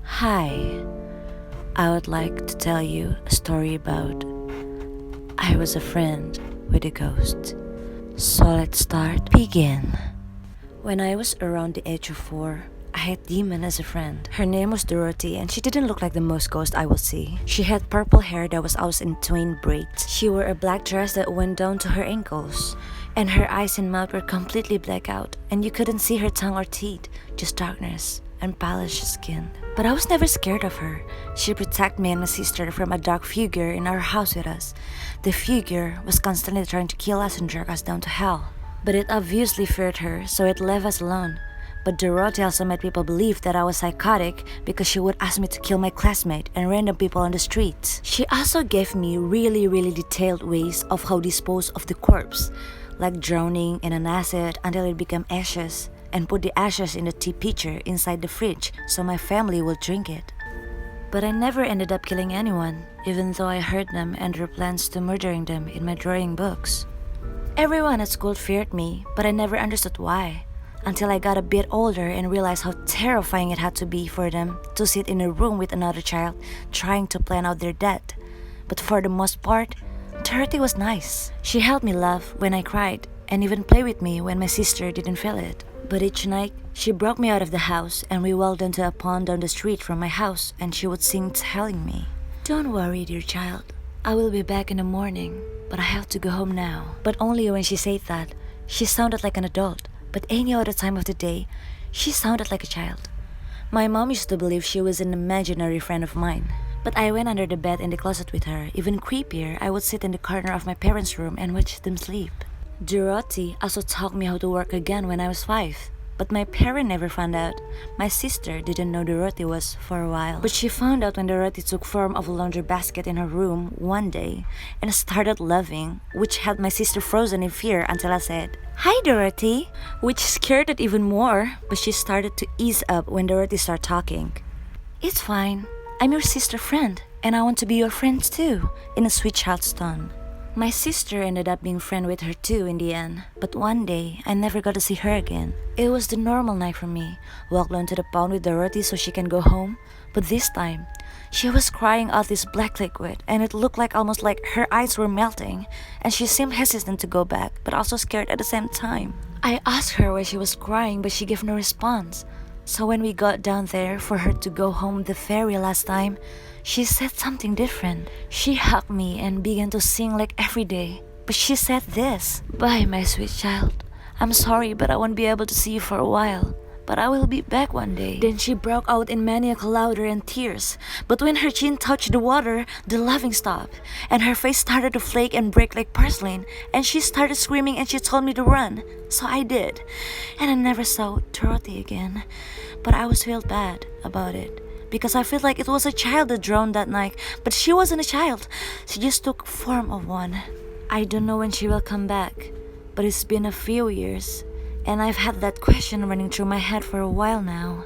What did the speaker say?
Hi, I would like to tell you a story about I was a friend with a ghost. So let's begin. When I was around the age of 4, I had Demon as a friend. Her name was Dorothy and she didn't look like the most ghost I will see. She had purple hair that was always in twin braids. She wore a black dress that went down to her ankles. And her eyes and mouth were completely black out and you couldn't see her tongue or teeth, just darkness and polished skin. But I was never scared of her. She protected me and my sister from a dark figure in our house with us. The figure was constantly trying to kill us and drag us down to hell. But it obviously feared her, so it left us alone. But Dorothy also made people believe that I was psychotic because she would ask me to kill my classmate and random people on the streets. She also gave me really detailed ways of how to dispose of the corpse, like drowning in an acid until it became ashes, and put the ashes in a tea pitcher inside the fridge so my family will drink it. But I never ended up killing anyone, even though I heard them and their plans to murdering them in my drawing books. Everyone at school feared me, but I never understood why, until I got a bit older and realized how terrifying it had to be for them to sit in a room with another child trying to plan out their death. But for the most part, Dorothy was nice. She helped me laugh when I cried and even play with me when my sister didn't feel it. But each night, she broke me out of the house and we walked into a pond down the street from my house and she would sing telling me, "Don't worry, dear child. I will be back in the morning, but I have to go home now." But only when she said that, she sounded like an adult, but any other time of the day, she sounded like a child. My mom used to believe she was an imaginary friend of mine. But I went under the bed in the closet with her. Even creepier, I would sit in the corner of my parents' room and watch them sleep. Dorothy also taught me how to work again when I was 5. But my parent never found out. My sister didn't know Dorothy was for a while. But she found out when Dorothy took form of a laundry basket in her room one day and started laughing, which had my sister frozen in fear until I said, "Hi Dorothy," which scared her even more, but she started to ease up when Dorothy started talking. "It's fine. I'm your sister friend, and I want to be your friend too," in a sweet child's tone. My sister ended up being friend with her too in the end, but one day I never got to see her again. It was the normal night for me. Walk down to the pond with Dorothy so she can go home, but this time she was crying out this black liquid and it looked like almost like her eyes were melting and she seemed hesitant to go back but also scared at the same time. I asked her why she was crying but she gave no response. So when we got down there for her to go home the very last time, she said something different. She hugged me and began to sing like every day. But she said this, "Bye, my sweet child. I'm sorry, but I won't be able to see you for a while. But I will be back one day." Then she broke out in maniacal laughter and tears. But when her chin touched the water, the laughing stopped. And her face started to flake and break like porcelain. And she started screaming and she told me to run. So I did. And I never saw Dorothy again. But I was feel bad about it, because I felt like it was a child that drowned that night, but she wasn't a child. She just took form of one. I don't know when she will come back, but it's been a few years, and I've had that question running through my head for a while now.